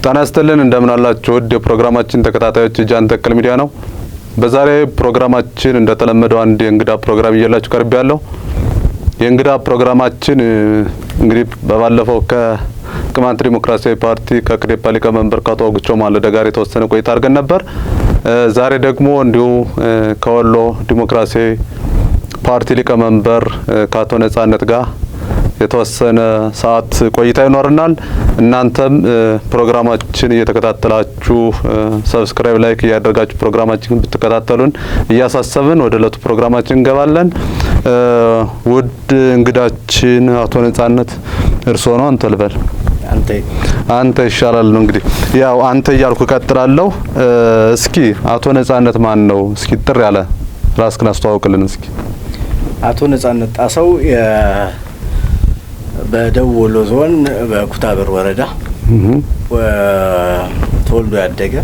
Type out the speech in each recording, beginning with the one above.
ጤና ይስጥልን እንደምን አላችሁ ውድ የፕሮግራማችን ተከታታዮች ጃን ተከል ሚዲያ ነው። በዛሬ ፕሮግራማችን እንደተለመደው አንድ የእንግዳ ፕሮግራም ይዤላችሁ ቀርቤያለሁ። የእንግዳ ፕሮግራማችን እንግዲህ በባለፈው ከቅማንት ዲሞክራሲያዊ ፓርቲ ከክዴፓ ሊቀመንበር ከአቶ አውግቸው ማለደ ጋር የተወሰነ ቆይታ አድርገን ነበር። ዛሬ ደግሞ እንዲሁ ከወሎ ዲሞክራሲያዊ ፓርቲ ሊቀመንበር ከአቶ ነጻነት ጋር የተወሰነ ሰዓት ቆይታ ይኖርናል። እናንተም ፕሮግራማችን እየተከታተላችሁ ሰብስክራይብ ላይክ ያደርጋችሁ ፕሮግራማችን ብትከታተሉን እያሳሰብን ወደ ለቱ ፕሮግራማችን እንገባለን። ውድ እንግዳችን አቶ ነጻነት እርስዎ ነው አንተ ልበል? አንተ ይሻላል ነው እንግዲህ ያው አንተ እያልኩ ቀጥላለሁ። እስኪ አቶ ነጻነት ማን ነው? እስኪ ጥር ያለ ራስክን አስተዋውቅልን እስኪ። አቶ ነጻነት ጣሰው በደቡብ ወሎ ዞን በኩታበር ወረዳ ተወልዶ ያደገ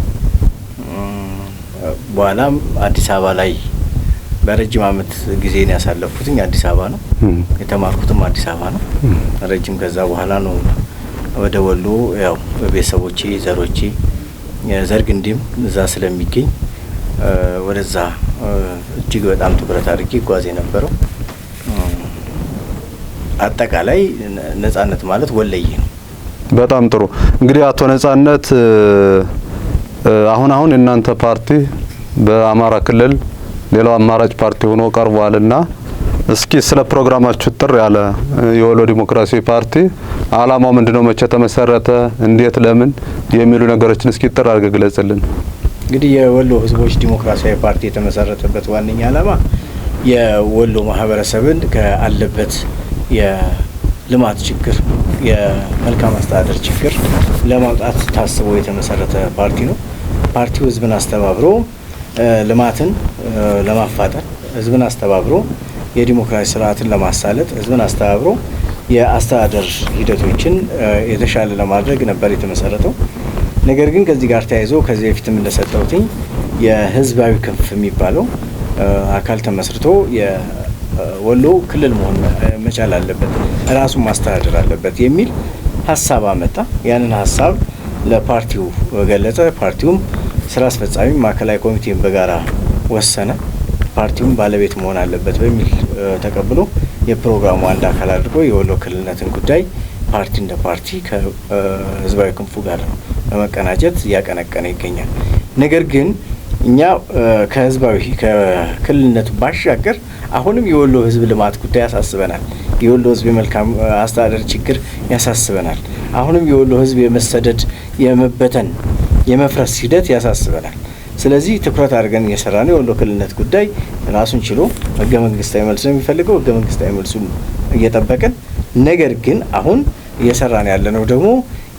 በኋላም አዲስ አበባ ላይ በረጅም አመት ጊዜን ያሳለፍኩትኝ አዲስ አበባ ነው። የተማርኩትም አዲስ አበባ ነው። ረጅም ከዛ በኋላ ነው ወደ ወሎ ያው በቤተሰቦቼ ዘሮቼ ዘርግንዲም እዛ ስለሚገኝ ወደዛ እጅግ በጣም ትኩረት አድርጌ ጓዝ የነበረው አጠቃላይ ነጻነት ማለት ወለይ ነው። በጣም ጥሩ። እንግዲህ አቶ ነጻነት አሁን እናንተ ፓርቲ በአማራ ክልል ሌላው አማራጭ ፓርቲ ሆኖ ቀርቧልና እስኪ ስለ ፕሮግራማችሁ ጥር ያለ የወሎ ዲሞክራሲያዊ ፓርቲ አላማው ምንድነው? መቼ ተመሰረተ? እንዴት? ለምን? የሚሉ ነገሮችን እስኪ ጥር አድርገህ ግለጽልን። እንግዲህ የወሎ ህዝቦች ዲሞክራሲያዊ ፓርቲ የተመሰረተበት ዋነኛ አላማ የወሎ ማህበረሰብን ከአለበት የልማት ችግር የመልካም አስተዳደር ችግር ለማውጣት ታስቦ የተመሰረተ ፓርቲ ነው። ፓርቲው ህዝብን አስተባብሮ ልማትን ለማፋጠን፣ ህዝብን አስተባብሮ የዲሞክራሲ ስርዓትን ለማሳለጥ፣ ህዝብን አስተባብሮ የአስተዳደር ሂደቶችን የተሻለ ለማድረግ ነበር የተመሰረተው። ነገር ግን ከዚህ ጋር ተያይዞ ከዚህ በፊትም እንደሰጠሁትኝ የህዝባዊ ክንፍ የሚባለው አካል ተመስርቶ ወሎ ክልል መሆን መቻል አለበት፣ ራሱን ማስተዳደር አለበት የሚል ሀሳብ አመጣ። ያንን ሀሳብ ለፓርቲው ገለጸ። ፓርቲውም ስራ አስፈጻሚ ማዕከላዊ ኮሚቴን በጋራ ወሰነ። ፓርቲውም ባለቤት መሆን አለበት በሚል ተቀብሎ የፕሮግራሙ አንድ አካል አድርጎ የወሎ ክልልነትን ጉዳይ ፓርቲ እንደ ፓርቲ ከህዝባዊ ክንፉ ጋር በመቀናጀት እያቀነቀነ ይገኛል። ነገር ግን እኛ ከህዝባዊ ከክልልነቱ ባሻገር አሁንም የወሎ ህዝብ ልማት ጉዳይ ያሳስበናል። የወሎ ህዝብ የመልካም አስተዳደር ችግር ያሳስበናል። አሁንም የወሎ ህዝብ የመሰደድ የመበተን የመፍረስ ሂደት ያሳስበናል። ስለዚህ ትኩረት አድርገን እየሰራን የወሎ ክልልነት ጉዳይ ራሱን ችሎ ህገ መንግስታዊ መልስ ነው የሚፈልገው። ህገ መንግስታዊ መልሱን እየጠበቅን ነገር ግን አሁን እየሰራን ያለነው ደግሞ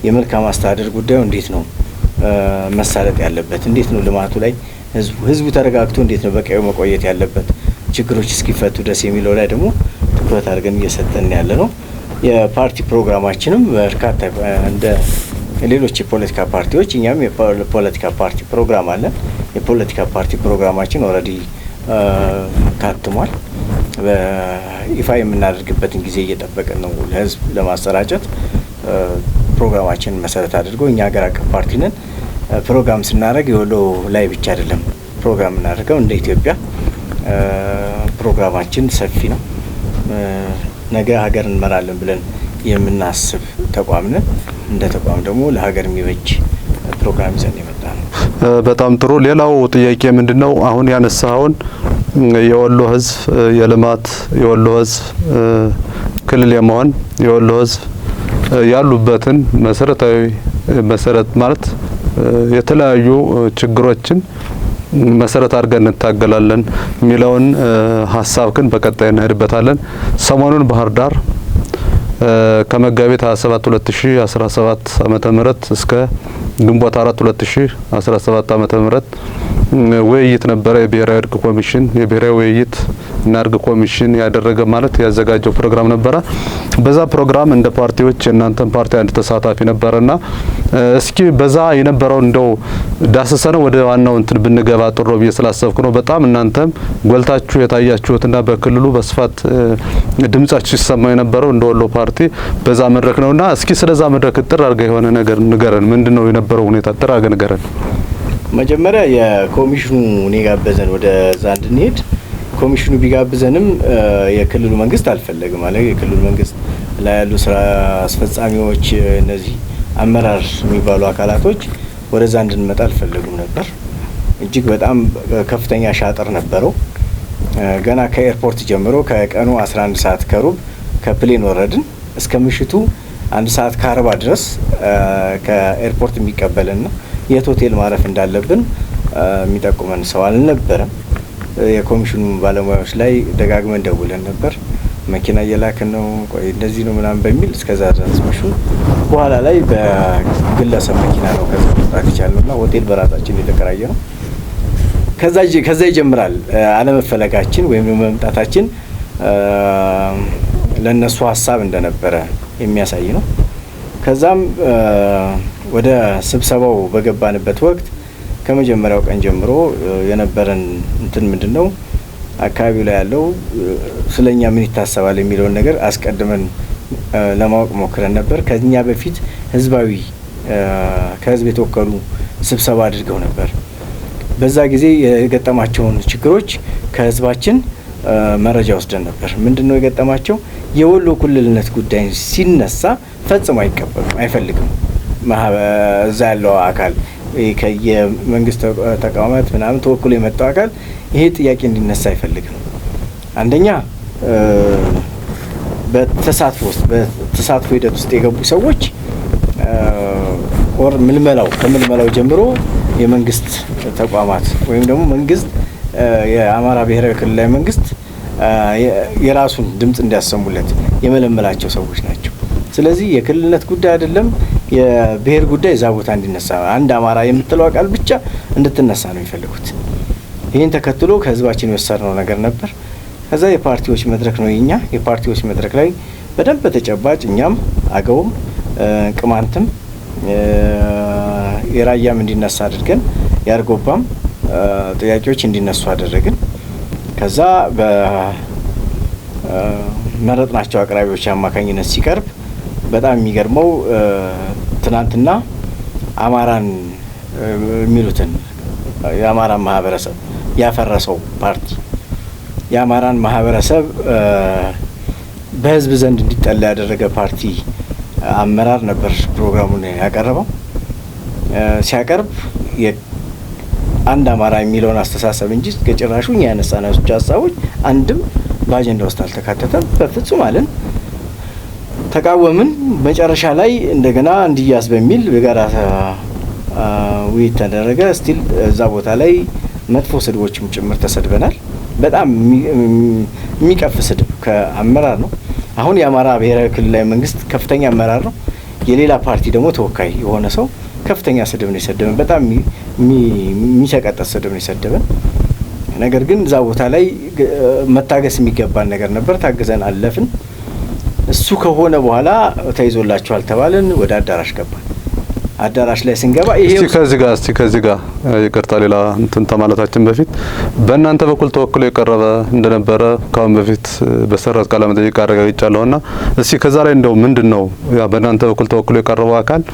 የመልካም አስተዳደር ጉዳዩ እንዴት ነው መሳለጥ ያለበት፣ እንዴት ነው ልማቱ ላይ ህዝቡ ተረጋግቶ እንዴት ነው በቀዩ መቆየት ያለበት ችግሮች እስኪፈቱ ድረስ የሚለው ላይ ደግሞ ትኩረት አድርገን እየሰጠን ያለ ነው። የፓርቲ ፕሮግራማችንም በርካታ እንደ ሌሎች የፖለቲካ ፓርቲዎች እኛም የፖለቲካ ፓርቲ ፕሮግራም አለን። የፖለቲካ ፓርቲ ፕሮግራማችን ኦልሬዲ ካትሟል። በይፋ የምናደርግበትን ጊዜ እየጠበቅን ነው ለህዝብ ለማሰራጨት። ፕሮግራማችንን መሰረት አድርጎ እኛ ሀገር አቀፍ ፓርቲ ነን። ፕሮግራም ስናደርግ የወሎ ላይ ብቻ አይደለም ፕሮግራም እናደርገው፣ እንደ ኢትዮጵያ ፕሮግራማችን ሰፊ ነው። ነገ ሀገር እንመራለን ብለን የምናስብ ተቋም ነን። እንደ ተቋም ደግሞ ለሀገር የሚበጅ ፕሮግራም ይዘን የመጣ ነው። በጣም ጥሩ። ሌላው ጥያቄ ምንድነው? አሁን ያነሳውን የወሎ ህዝብ የልማት የወሎ ህዝብ ክልል የመሆን የወሎ ህዝብ ያሉበትን መሰረት ማለት የተለያዩ ችግሮችን መሰረት አድርገን እንታገላለን የሚለውን ሀሳብ ግን በቀጣይ እንሄድበታለን። ሰሞኑን ባህር ዳር ከመጋቢት 27 2017 ዓመተ ምህረት እስከ ግንቦት 4 2017 ዓመተ ምህረት ውይይት ነበረ። የብሔራዊ እርቅ ኮሚሽን የብሔራዊ ውይይት እና እርቅ ኮሚሽን ያደረገ ማለት ያዘጋጀው ፕሮግራም ነበረ። በዛ ፕሮግራም እንደ ፓርቲዎች የእናንተን ፓርቲ አንድ ተሳታፊ ነበርና እስኪ በዛ የነበረው እንደው ዳሰሰነው ወደ ዋናው እንትን ብንገባ ጥሩ ብዬ ስላሰብኩ ነው። በጣም እናንተም ጎልታችሁ የታያችሁትና በክልሉ በስፋት ድምጻችሁ ሲሰማ የነበረው እንደ ወሎ ፓርቲ በዛ መድረክ ነውና እስኪ ስለዛ መድረክ ጥር አድርገህ የሆነ ነገር ንገረን። ምንድነው የነበረው ሁኔታ ጥር አድርገህ ንገረን። መጀመሪያ የኮሚሽኑ እኔ ጋበዘን ወደዛ እንድንሄድ። ኮሚሽኑ ቢጋብዘንም የክልሉ መንግስት አልፈለግም ማለት የክልሉ መንግስት ላይ ያሉ ስራ አስፈጻሚዎች እነዚህ አመራር የሚባሉ አካላቶች ወደዛ እንድንመጣ አልፈለጉም ነበር። እጅግ በጣም ከፍተኛ ሻጥር ነበረው። ገና ከኤርፖርት ጀምሮ ከቀኑ 11 ሰዓት ከሩብ ከፕሌን ወረድን እስከ ምሽቱ 1 ሰዓት ከ40 ድረስ ከኤርፖርት የሚቀበልና የት ሆቴል ማረፍ እንዳለብን የሚጠቁመን ሰው አልነበረም። የኮሚሽኑ ባለሙያዎች ላይ ደጋግመን ደውለን ነበር። መኪና እየላክን ነው፣ ቆይ እንደዚህ ነው ምናምን በሚል እስከዛ ድረስ ምሹ። በኋላ ላይ በግለሰብ መኪና ነው ከዛ መውጣት የቻልነውና ሆቴል በራሳችን የተከራየ ነው። ከዛ ይጀምራል አለመፈለጋችን ወይም መምጣታችን ለነሱ ሀሳብ እንደነበረ የሚያሳይ ነው። ከዛም ወደ ስብሰባው በገባንበት ወቅት ከመጀመሪያው ቀን ጀምሮ የነበረን እንትን ምንድነው አካባቢው ላይ ያለው ስለኛ ምን ይታሰባል የሚለውን ነገር አስቀድመን ለማወቅ ሞክረን ነበር። ከኛ በፊት ህዝባዊ ከህዝብ የተወከሉ ስብሰባ አድርገው ነበር። በዛ ጊዜ የገጠማቸውን ችግሮች ከህዝባችን መረጃ ወስደን ነበር። ምንድነው የገጠማቸው? የወሎ ክልልነት ጉዳይ ሲነሳ ፈጽሞ አይቀበሉም፣ አይፈልግም። እዛ ያለው አካል ከየመንግስት ተቋማት ምናምን ተወክሎ የመጣው አካል ይሄ ጥያቄ እንዲነሳ አይፈልግም። አንደኛ በተሳትፎ ሂደት ውስጥ የገቡ ሰዎች ኦር ከምልመላው ጀምሮ የመንግስት ተቋማት ወይም ደግሞ መንግስት የአማራ ብሔራዊ ክልላዊ መንግስት የራሱን ድምጽ እንዲያሰሙለት የመለመላቸው ሰዎች ናቸው። ስለዚህ የክልልነት ጉዳይ አይደለም፣ የብሔር ጉዳይ እዛ ቦታ እንዲነሳ አንድ አማራ የምትለው አቃል ብቻ እንድትነሳ ነው የሚፈልጉት። ይህን ተከትሎ ከህዝባችን የወሰድነው ነገር ነበር። ከዛ የፓርቲዎች መድረክ ነው የኛ የፓርቲዎች መድረክ ላይ በደንብ በተጨባጭ እኛም አገውም ቅማንትም የራያም እንዲነሳ አድርገን ያርጎባም ጥያቄዎች እንዲነሱ አደረግን። ከዛ በመረጥናቸው አቅራቢዎች አማካኝነት ሲቀርብ በጣም የሚገርመው ትናንትና አማራን የሚሉትን የአማራን ማህበረሰብ ያፈረሰው ፓርቲ የአማራን ማህበረሰብ በህዝብ ዘንድ እንዲጠላ ያደረገ ፓርቲ አመራር ነበር ፕሮግራሙን ያቀረበው። ሲያቀርብ አንድ አማራ የሚለውን አስተሳሰብ እንጂ ከጭራሹ እኛ ያነሳናቸው ሀሳቦች አንድም በአጀንዳ ውስጥ አልተካተተም። በፍጹም አለን፣ ተቃወምን። መጨረሻ ላይ እንደገና እንዲያዝ በሚል የጋራ ውይይት ተደረገ። ስቲል እዛ ቦታ ላይ መጥፎ ስድቦችም ጭምር ተሰድበናል። በጣም የሚቀፍ ስድብ ከአመራር ነው። አሁን የአማራ ብሔራዊ ክልላዊ መንግስት ከፍተኛ አመራር ነው። የሌላ ፓርቲ ደግሞ ተወካይ የሆነ ሰው ከፍተኛ ስድብ ነው የሰደበን። በጣም የሚሰቀጠጥ ስድብ ነው የሰደበን። ነገር ግን እዛ ቦታ ላይ መታገስ የሚገባን ነገር ነበር። ታግዘን አለፍን። እሱ ከሆነ በኋላ ተይዞላችኋል ተባልን። ወደ አዳራሽ ገባን። አዳራሽ ላይ ስንገባ እስቲ ከዚህ ጋር ይቅርታ ሌላ እንትን ተማለታችን በፊት በእናንተ በኩል ተወክሎ የቀረበ እንደነበረ ካሁን በፊት በሰራት ቃለ መጠይቅ አረጋግጫለሁና እስቲ ከዛ ላይ እንደው ምንድነው ያ በእናንተ በኩል ተወክሎ የቀረበው አካል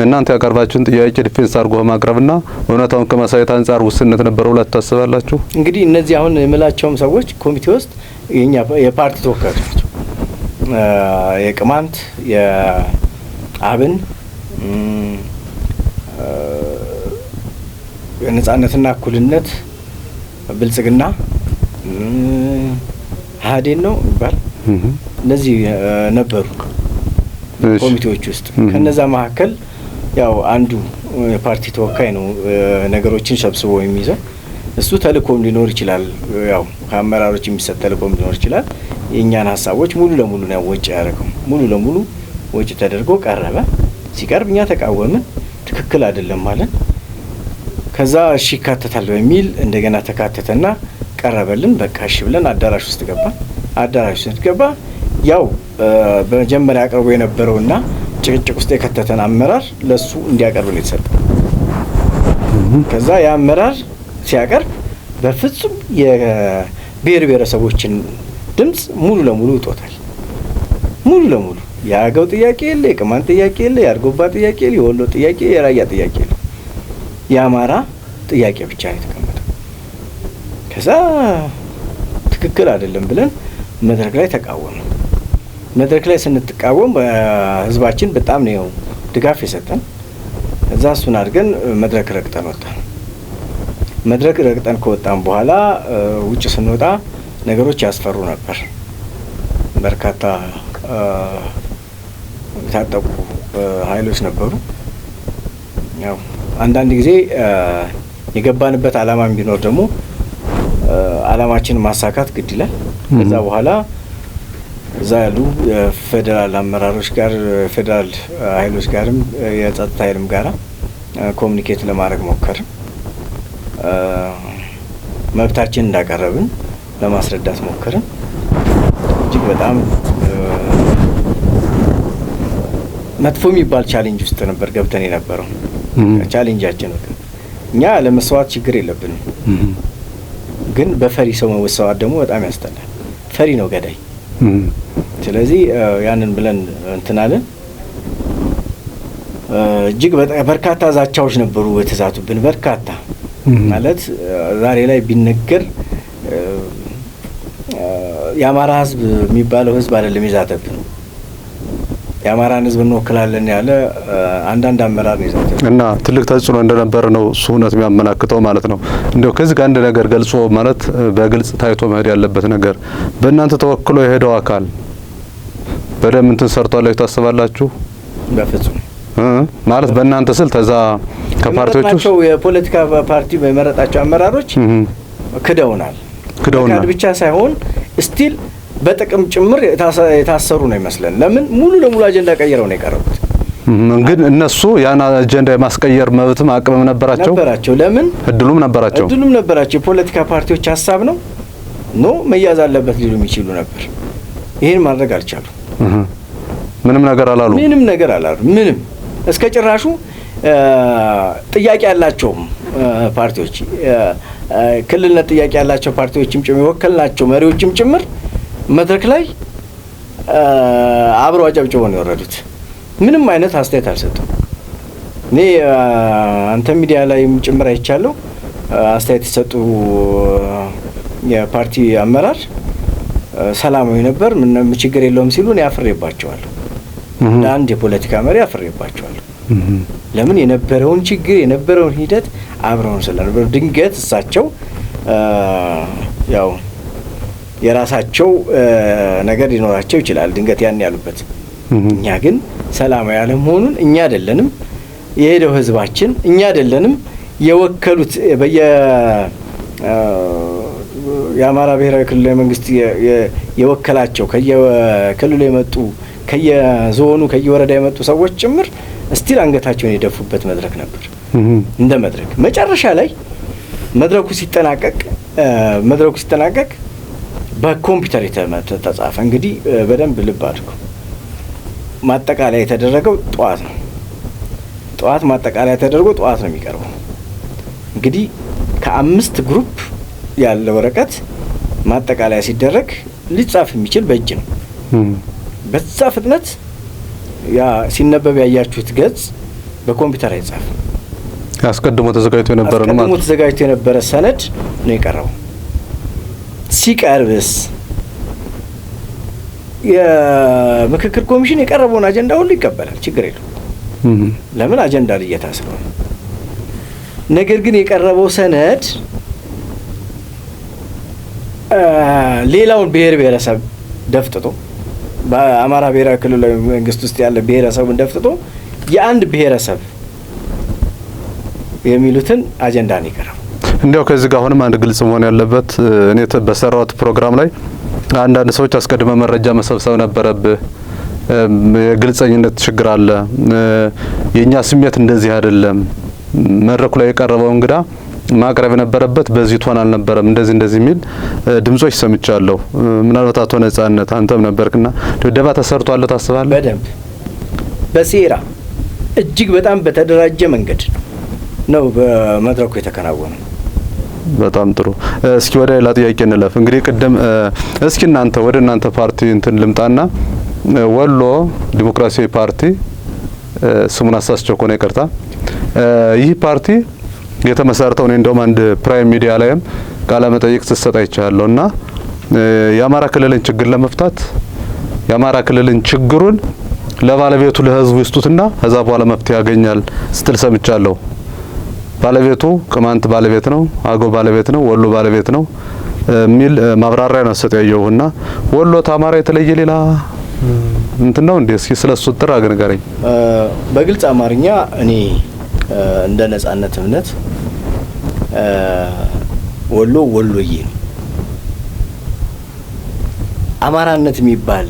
እናንተ ያቀርባችሁን ጥያቄ ዲፌንስ አድርጎ ማቅረብና እውነታውን ከማሳየት አንጻር ውስንነት ነበረው ብላችሁ ታስባላችሁ? እንግዲህ እነዚህ አሁን የምላቸውም ሰዎች ኮሚቴ ውስጥ የኛ የፓርቲ ተወካዮች ናቸው። የቅማንት የአብን የነጻነትና እኩልነት ብልጽግና ሀዴን ነው ይባል እነዚህ ነበሩ ኮሚቴዎች ውስጥ። ከነዛ መካከል ያው አንዱ የፓርቲ ተወካይ ነው ነገሮችን ሰብስቦ የሚይዘው። እሱ ተልእኮም ሊኖር ይችላል፣ ያው ከአመራሮች የሚሰጥ ተልእኮም ሊኖር ይችላል። የእኛን ሀሳቦች ሙሉ ለሙሉ ነው ወጪ ያደረገው። ሙሉ ለሙሉ ወጪ ተደርጎ ቀረበ። ሲቀርብ እኛ ተቃወምን፣ ትክክል አይደለም ማለት ከዛ እሺ ይካተታል በሚል እንደገና ተካተተና ቀረበልን። በቃ እሺ ብለን አዳራሽ ውስጥ ገባን። አዳራሽ ውስጥ ገባ ያው በመጀመሪያ አቅርቦ የነበረውና ጭቅጭቅ ውስጥ የከተተን አመራር ለሱ እንዲያቀርብ ነው የተሰጠው። ከዛ የአመራር ሲያቀርብ በፍጹም የብሔር ብሔረሰቦችን ድምጽ ሙሉ ለሙሉ ውጦታል። ሙሉ ለሙሉ የአገው ጥያቄ የለ፣ የቅማንት ጥያቄ የለ፣ የአርጎባ ጥያቄ የለ፣ የወሎ ጥያቄ፣ የራያ ጥያቄ የለ። የአማራ ጥያቄ ብቻ ነው የተቀመጠው። ከዛ ትክክል አይደለም ብለን መድረክ ላይ ተቃወምን። መድረክ ላይ ስንተቃወም ህዝባችን በጣም ነው ድጋፍ የሰጠን። እዛ እሱን አድርገን መድረክ ረግጠን ወጣን። መድረክ ረግጠን ከወጣን በኋላ ውጭ ስንወጣ ነገሮች ያስፈሩ ነበር። በርካታ የታጠቁ ኃይሎች ነበሩ። ያው አንዳንድ ጊዜ የገባንበት ዓላማም ቢኖር ደግሞ ዓላማችንን ማሳካት ግድ ይላል። ከዛ በኋላ እዛ ያሉ የፌዴራል አመራሮች ጋር ፌዴራል ኃይሎች ጋርም የጸጥታ ኃይልም ጋራ ኮሚኒኬት ለማድረግ ሞከርን። መብታችን እንዳቀረብን ለማስረዳት ሞከርን። እጅግ በጣም መጥፎ የሚባል ቻሌንጅ ውስጥ ነበር ገብተን የነበረው። ቻሌንጃችን እኛ ለመስዋዕት ችግር የለብንም፣ ግን በፈሪ ሰው መወሰዋት ደግሞ በጣም ያስጠላል። ፈሪ ነው ገዳይ። ስለዚህ ያንን ብለን እንትናለን። እጅግ በርካታ ዛቻዎች ነበሩ የተዛቱብን። በርካታ ማለት ዛሬ ላይ ቢነገር የአማራ ህዝብ የሚባለው ህዝብ አይደለም የዛተብን። የአማራን ህዝብ እንወክላለን ያለ አንዳንድ አመራር ነው የዛተብን እና ትልቅ ተጽዕኖ እንደነበረ ነው እሱ እውነት የሚያመላክተው ማለት ነው። እንደው ከዚህ ጋር አንድ ነገር ገልጾ ማለት በግልጽ ታይቶ መሄድ ያለበት ነገር በእናንተ ተወክሎ የሄደው አካል በደም እንትን ሰርቷል ታስባላችሁ? በፍጹም ማለት በእናንተ ስል ተዛ ከፓርቲዎቹ የፖለቲካ ፓርቲ በመረጣቸው አመራሮች ክደውናል። ክደውናል ብቻ ሳይሆን ስቲል በጥቅም ጭምር የታሰሩ ነው ይመስለን። ለምን ሙሉ ለሙሉ አጀንዳ ቀይረው ነው የቀረቡት። ግን እነሱ ያን አጀንዳ የማስቀየር መብትም አቅምም ነበራቸው። ለምን እድሉም ነበራቸው። የፖለቲካ ፓርቲዎች ሀሳብ ነው መያዝ አለበት ሊሉ የሚችሉ ነበር። ይሄን ማድረግ አልቻሉ። ምንም ነገር አላሉ። ምንም እስከ ጭራሹ ጥያቄ ያላቸው ፓርቲዎች ክልልነት ጥያቄ ያላቸው ፓርቲዎችም ጭምር የወከልናቸው መሪዎችም ጭምር መድረክ ላይ አብረው አጨብጭበው ነው የወረዱት። ምንም አይነት አስተያየት አልሰጡም። እኔ አንተ ሚዲያ ላይም ጭምር አይቻለሁ አስተያየት የሰጡ የፓርቲ አመራር ሰላማዊ ነበር፣ ምንም ችግር የለውም ሲሉ ነው ያፍሬባቸዋለሁ። አንድ የፖለቲካ መሪ ያፍሬባቸዋለሁ። ለምን የነበረውን ችግር የነበረውን ሂደት አብረውን ስለነበሩ ድንገት እሳቸው ያው የራሳቸው ነገር ሊኖራቸው ይችላል ድንገት ያን ያሉበት። እኛ ግን ሰላማዊ ያለ መሆኑን እኛ አይደለንም የሄደው ህዝባችን፣ እኛ አይደለንም የወከሉት የአማራ ብሔራዊ ክልላዊ መንግስት የወከላቸው ከየክልሉ የመጡ ከየዞኑ ከየወረዳ የመጡ ሰዎች ጭምር እስቲል አንገታቸውን የደፉበት መድረክ ነበር። እንደ መድረክ መጨረሻ ላይ መድረኩ ሲጠናቀቅ በኮምፒውተር ተጻፈ። እንግዲህ በደንብ ልብ አድርጉ። ማጠቃለያ የተደረገው ጠዋት ነው። ማጠቃለያ ተደርጎ ጠዋት ነው የሚቀርበው። እንግዲህ ከ5 ግሩፕ ያለ ወረቀት ማጠቃለያ ሲደረግ ሊጻፍ የሚችል በእጅ ነው። በዛ ፍጥነት ያ ሲነበብ ያያችሁት ገጽ በኮምፒውተር አይጻፍም። አስቀድሞ ተዘጋጅቶ የነበረ ሰነድ ነው የቀረበው። ሲቀርብስ የምክክር ኮሚሽን የቀረበውን አጀንዳ ሁሉ ይቀበላል፣ ችግር የለውም። ለምን አጀንዳ ልየታ ስለሆነ። ነገር ግን የቀረበው ሰነድ ሌላውን ብሔር ብሔረሰብ ደፍጥጦ በአማራ ብሔራዊ ክልላዊ መንግስት ውስጥ ያለ ብሔረሰቡን ደፍጥጦ የአንድ ብሔረሰብ የሚሉትን አጀንዳ ነው የቀረበው። እንዲያው ከዚህ ጋር አሁንም አንድ ግልጽ መሆን ያለበት እኔ በሰራሁት ፕሮግራም ላይ አንዳንድ ሰዎች አስቀድመ መረጃ መሰብሰብ ነበረብህ፣ የግልጸኝነት ችግር አለ፣ የኛ ስሜት እንደዚህ አይደለም መድረኩ ላይ የቀረበው እንግዳ ማቅረብ የነበረበት በዚህ ቶን አልነበረም፣ እንደዚህ የሚል ድምጾች ሰምቻለሁ። ምናልባት አቶ ነጻነት አንተም ነበርክና ድብደባ ተሰርቷል ታስባለህ? በደንብ በሴራ እጅግ በጣም በተደራጀ መንገድ ነው በመድረኩ የተከናወነው። በጣም ጥሩ። እስኪ ወደ ሌላ ጥያቄ እንለፍ። እንግዲህ ቅድም እስኪ ወደ እናንተ ፓርቲ እንትን ልምጣና ወሎ ዲሞክራሲያዊ ፓርቲ ስሙን አሳስቸው ከሆነ ይቅርታ። ይህ ፓርቲ የተመሰረተው እኔ እንደውም አንድ ፕራይም ሚዲያ ላይም ቃለ መጠይቅ ስትሰጥ አይቻለሁና የአማራ ክልልን ችግር ለመፍታት የአማራ ክልልን ችግሩን ለባለቤቱ ለህዝቡ ይስጡትና ከዛ በኋላ መፍትሄ ያገኛል ስትል ሰምቻለሁ። ባለቤቱ ቅማንት ባለቤት ነው፣ አገው ባለቤት ነው፣ ወሎ ባለቤት ነው የሚል ማብራሪያ ነው ሰጥ ያየውና ወሎ ታማራ የተለየ ሌላ እንትን ነው እንዴ? እስኪ ስለሱ ጥራ አገነጋረኝ። በግልጽ አማርኛ እኔ እንደ ነጻነት እምነት ወሎ ወሎዬ ነው። አማራነት የሚባል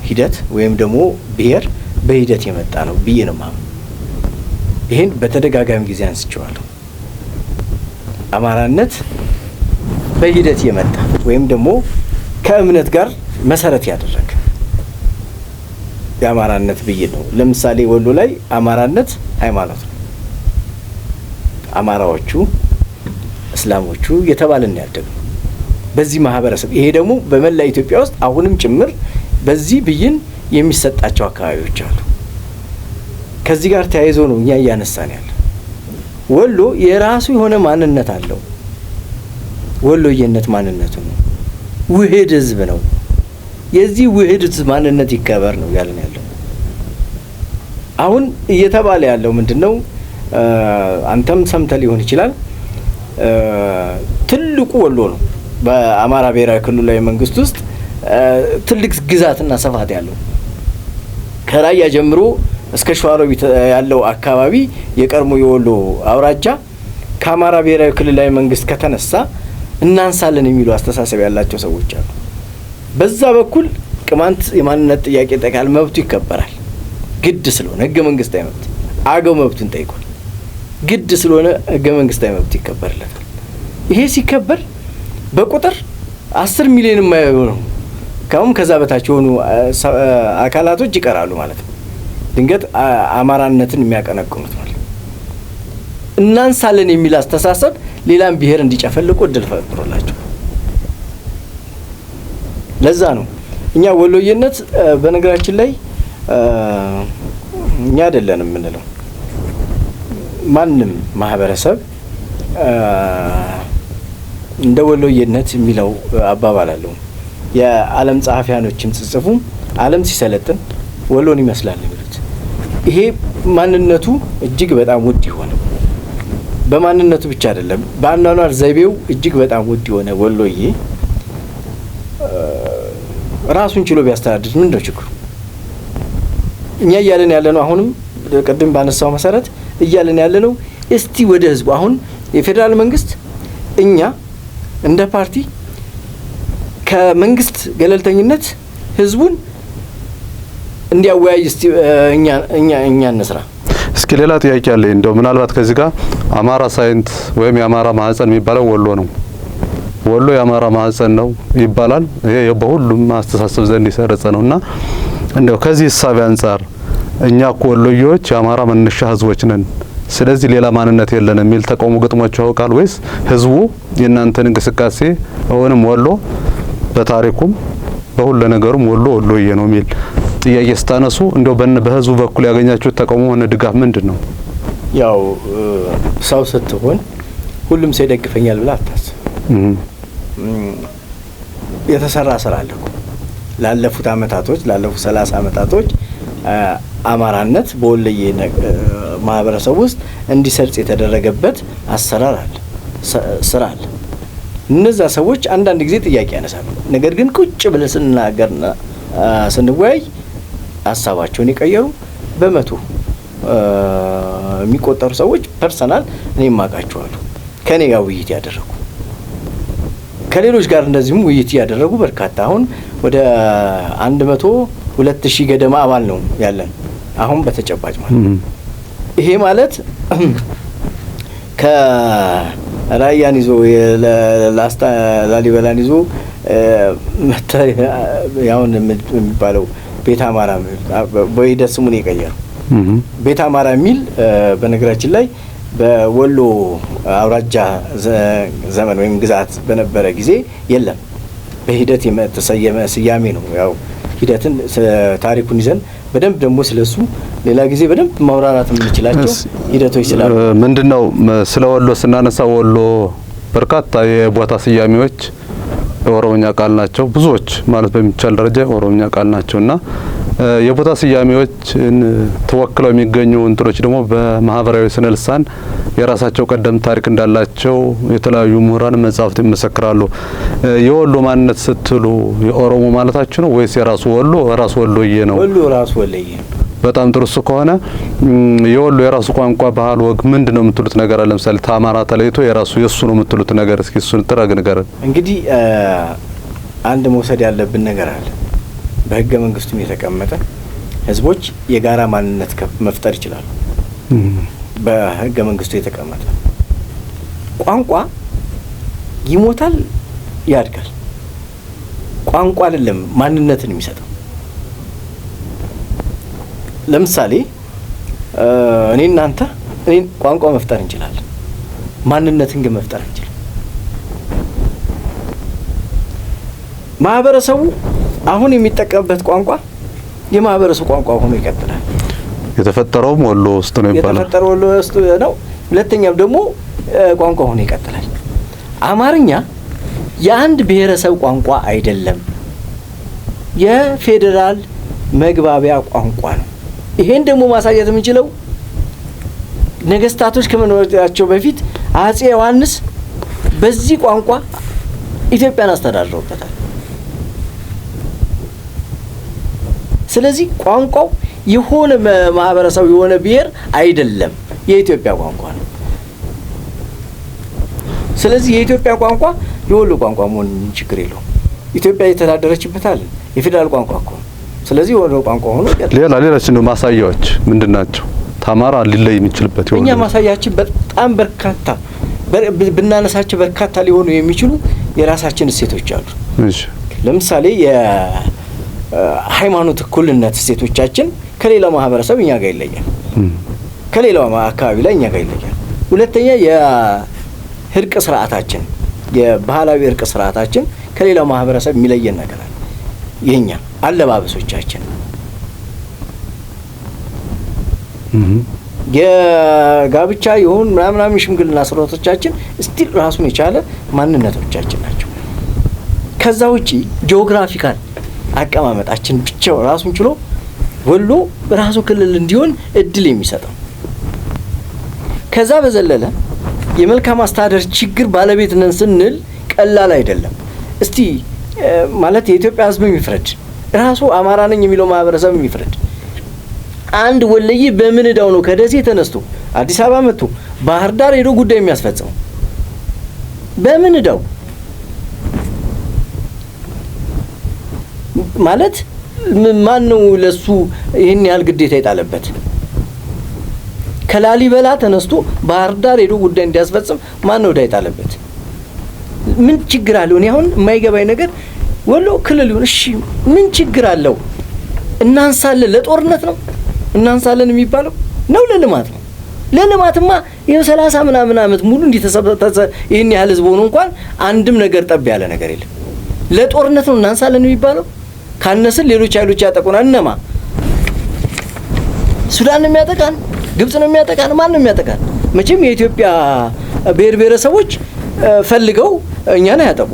ሂደት ወይም ደግሞ ብሔር በሂደት የመጣ ነው ብዬ ነው ማለት። ይሄን በተደጋጋሚ ጊዜ አንስቼዋለሁ። አማራነት በሂደት የመጣ ወይም ደግሞ ከእምነት ጋር መሰረት ያደረገ የአማራነት ብዬ ነው። ለምሳሌ ወሎ ላይ አማራነት ሃይማኖት ነው። አማራዎቹ እስላሞቹ የተባለን ያደገው በዚህ ማህበረሰብ። ይሄ ደግሞ በመላ ኢትዮጵያ ውስጥ አሁንም ጭምር በዚህ ብይን የሚሰጣቸው አካባቢዎች አሉ። ከዚህ ጋር ተያይዞ ነው እኛ እያነሳን ያለ። ወሎ የራሱ የሆነ ማንነት አለው። ወሎዬነት ማንነቱ ነው። ውህድ ህዝብ ነው። የዚህ ውህድ ማንነት ይከበር ነው ያለን ያለው። አሁን እየተባለ ያለው ምንድነው? አንተም ሰምተህ ሊሆን ይችላል። ትልቁ ወሎ ነው በአማራ ብሔራዊ ክልላዊ መንግስት ውስጥ ትልቅ ግዛትና ስፋት ያለው ከራያ ጀምሮ እስከ ሸዋሮቢት ያለው አካባቢ የቀድሞ የወሎ አውራጃ ከአማራ ብሔራዊ ክልላዊ መንግስት ከተነሳ እናንሳለን የሚሉ አስተሳሰብ ያላቸው ሰዎች አሉ። በዛ በኩል ቅማንት የማንነት ጥያቄ ጠቃል መብቱ ይከበራል ግድ ስለሆነ ህገ መንግስታዊ መብት። አገው መብቱን ጠይቋል ግድ ስለሆነ ህገ መንግስታዊ መብት ይከበርለታል። ይሄ ሲከበር በቁጥር 10 ሚሊዮን የማይሆኑ ከዛ በታች የሆኑ አካላቶች ይቀራሉ ማለት ነው። ድንገት አማራነትን የሚያቀነቅኑት ማለት እናንሳለን የሚል አስተሳሰብ ሌላም ብሔር እንዲጨፈልቁ እድል ፈጥሮላቸው። ለዛ ነው እኛ ወሎዬነት በነገራችን ላይ እኛ አይደለንም የምንለው። ማንም ማህበረሰብ እንደ ወሎዬነት የሚለው አባባል አለው። የዓለም ጸሐፊያኖችም ጽጽፉ ዓለም ሲሰለጥን ወሎን ይመስላል የሚሉት። ይሄ ማንነቱ እጅግ በጣም ውድ የሆነ በማንነቱ ብቻ አይደለም በአኗኗር ዘይቤው እጅግ በጣም ውድ የሆነ ወሎዬ ራሱን ችሎ ቢያስተዳድር ምን ነው ችግሩ? እኛ እያለን ያለነው አሁንም ቅድም ባነሳው መሰረት እያለን ያለነው እስቲ ወደ ህዝቡ አሁን የፌደራል መንግስት እኛ እንደ ፓርቲ ከመንግስት ገለልተኝነት ህዝቡን እንዲያወያይ እስቲ እኛ እንስራ። እስኪ ሌላ ጥያቄ አለ። እንደው ምናልባት ከዚህ ጋር አማራ ሳይንት ወይም የአማራ ማህፀን የሚባለው ወሎ ነው። ወሎ የአማራ ማህፀን ነው ይባላል። ይሄ በሁሉም አስተሳሰብ ዘንድ ይሰረጸ ነውና እንደው ከዚህ ሐሳብ አንፃር እኛ እኮ ወሎዬዎች የአማራ መነሻ ህዝቦች ነን፣ ስለዚህ ሌላ ማንነት የለን የሚል ተቃውሞ ገጥሟቸው ያውቃል ወይስ ህዝቡ የእናንተን እንቅስቃሴ አሁንም ወሎ በታሪኩም በሁሉ ነገሩም ወሎ ወሎዬ ነው የሚል ጥያቄ ስታነሱ እንደው በህዝቡ በኩል ያገኛችሁት ተቃውሞ ሆነ ድጋፍ ምንድን ነው? ያው ሰው ስትሆን ሁሉም ሰው ይደግፈኛል ብላ አታስብ። የተሰራ ስራ አለ እኮ ላለፉት 30 አመታቶች አማራነት በወሎዬ ማህበረሰብ ውስጥ እንዲሰርጽ የተደረገበት አሰራር አለ፣ ስራ አለ። እነዛ ሰዎች አንዳንድ ጊዜ ጥያቄ ያነሳሉ። ነገር ግን ቁጭ ብለን ስንናገርና ስንወያይ ሀሳባቸውን የቀየሩ በመቶ የሚቆጠሩ ሰዎች ፐርሰናል እኔም ማቃቸዋለሁ ከኔ ጋር ውይይት ያደረጉ ከሌሎች ጋር እንደዚህም ውይይት ያደረጉ በርካታ አሁን ወደ 102,000 ገደማ አባል ነው ያለን አሁን በተጨባጭ ማለት ይሄ ማለት ከራያን ይዞ ላስታ ላሊበላን ይዞ ያውን የሚባለው ቤተ አማራ በሂደት ስሙን የቀየረው ቤተ አማራ የሚል በነገራችን ላይ በወሎ አውራጃ ዘመን ወይም ግዛት በነበረ ጊዜ የለም። በሂደት የተሰየመ ስያሜ ነው። ያው ሂደትን ታሪኩን ይዘን በደንብ ደግሞ ስለሱ ሌላ ጊዜ በደንብ ማውራራት የምንችላቸው ሂደቶች ስላሉ ምንድነው ስለ ወሎ ስናነሳ ወሎ በርካታ የቦታ ስያሜዎች ኦሮሞኛ ቃል ናቸው። ብዙዎች ማለት በሚቻል ደረጃ ኦሮሞኛ ቃል ናቸውና የቦታ ስያሜዎችን ተወክለው የሚገኙ እንትኖች ደግሞ በማህበራዊ ስነ ልሳን የራሳቸው ቀደም ታሪክ እንዳላቸው የተለያዩ ምሁራን መጻሕፍት ይመሰክራሉ። የወሎ ማንነት ስትሉ የኦሮሞ ማለታችሁ ነው ወይስ የራሱ ወሎ ራሱ ወሎዬ ነው? ወሎ ራሱ ወሎዬ። በጣም ጥሩ። እሱ ከሆነ የወሎ የራሱ ቋንቋ፣ ባህል፣ ወግ ምንድነው የምትሉት ነገር አለ? ለምሳሌ ታማራ ተለይቶ የራሱ የሱ ነው የምትሉት ነገር እስኪ እሱን ጥራግ ነገር። እንግዲህ አንድ መውሰድ ያለብን ነገር አለ። በህገ መንግስቱም የተቀመጠ ህዝቦች የጋራ ማንነት መፍጠር ይችላሉ። በህገ መንግስቱ የተቀመጠ ቋንቋ ይሞታል፣ ያድጋል። ቋንቋ አይደለም ማንነትን የሚሰጠው። ለምሳሌ እኔ እናንተ ቋንቋ መፍጠር እንችላለን፣ ማንነትን ግን መፍጠር እንችላለን። ማህበረሰቡ አሁን የሚጠቀምበት ቋንቋ የማህበረሰቡ ቋንቋ ሆኖ ይቀጥላል። የተፈጠረውም ወሎ ውስጥ ነው ይባላል። የተፈጠረው ወሎ ውስጥ ነው። ሁለተኛም ደግሞ ቋንቋ ሆኖ ይቀጥላል። አማርኛ የአንድ ብሔረሰብ ቋንቋ አይደለም፣ የፌዴራል መግባቢያ ቋንቋ ነው። ይሄን ደግሞ ማሳየት የምንችለው ነገስታቶች ከመኖራቸው በፊት አጼ ዮሐንስ በዚህ ቋንቋ ኢትዮጵያን አስተዳድረውበታል። ስለዚህ ቋንቋው የሆነ ማህበረሰብ የሆነ ብሔር አይደለም፣ የኢትዮጵያ ቋንቋ ነው። ስለዚህ የኢትዮጵያ ቋንቋ የወሎ ቋንቋ መሆን ችግር የለውም። ኢትዮጵያ የተዳደረችበታል የፌዴራል ቋንቋ እኮ ነው። ስለዚህ የወሎ ቋንቋ ሆኖ ሌሎች ነው ማሳያዎች ምንድናቸው? ታማራ ሊለይ የሚችልበት ይሆናል። እኛ ማሳያችን በጣም በርካታ ብናነሳቸው በርካታ ሊሆኑ የሚችሉ የራሳችን እሴቶች አሉ። እሺ ለምሳሌ የሃይማኖት እኩልነት እሴቶቻችን ከሌላው ማህበረሰብ እኛ ጋር ይለያል። ከሌላው አካባቢ ላይ እኛ ጋር ይለያል። ሁለተኛ የእርቅ ስርዓታችን የባህላዊ እርቅ ስርዓታችን ከሌላው ማህበረሰብ የሚለየን ነገር አለ። የኛ አለባበሶቻችን የጋብቻ ይሁን ምናምን ሽምግልና ስርዓቶቻችን ስቲል ራሱን የቻለ ማንነቶቻችን ናቸው። ከዛ ውጪ ጂኦግራፊካል አቀማመጣችን ብቻው ራሱን ችሎ ወሎ ራሱ ክልል እንዲሆን እድል የሚሰጠው። ከዛ በዘለለ የመልካም አስተዳደር ችግር ባለቤት ነን ስንል ቀላል አይደለም። እስቲ ማለት የኢትዮጵያ ሕዝብ የሚፍረድ ራሱ አማራ ነኝ የሚለው ማህበረሰብ የሚፍረድ አንድ ወለይ በምን እዳው ነው ከደሴ ተነስቶ አዲስ አበባ መጥቶ ባህር ዳር ሄዶ ጉዳይ የሚያስፈጽመው? በምን እዳው ማለት ማን ነው ለሱ ይሄን ያህል ግዴታ የጣለበት? ከላሊበላ ተነስቶ ባህር ዳር ሄዶ ጉዳይ እንዲያስፈጽም ማን ነው እዳ የጣለበት? ምን ችግር አለው? እኔ አሁን የማይገባኝ ነገር ወሎ ክልል ይሁን እሺ፣ ምን ችግር አለው? እናንሳለን ለጦርነት ነው እናንሳለን የሚባለው ነው? ለልማት ነው? ለልማትማ ይሄው 30 ምናምን አመት ሙሉ እንዲተሰበሰበ ይሄን ያህል ህዝብ ሆኖ እንኳን አንድም ነገር ጠብ ያለ ነገር የለም። ለጦርነት ነው እናንሳለን የሚባለው? ካነስን ሌሎች ኃይሎች ያጠቁናል። እነማ? ሱዳን ነው የሚያጠቃን? ግብጽ ነው የሚያጠቃን? ማን ነው የሚያጠቃን? መቼም የኢትዮጵያ ብሔር ብሔረሰቦች ፈልገው እኛን ያጠቁ።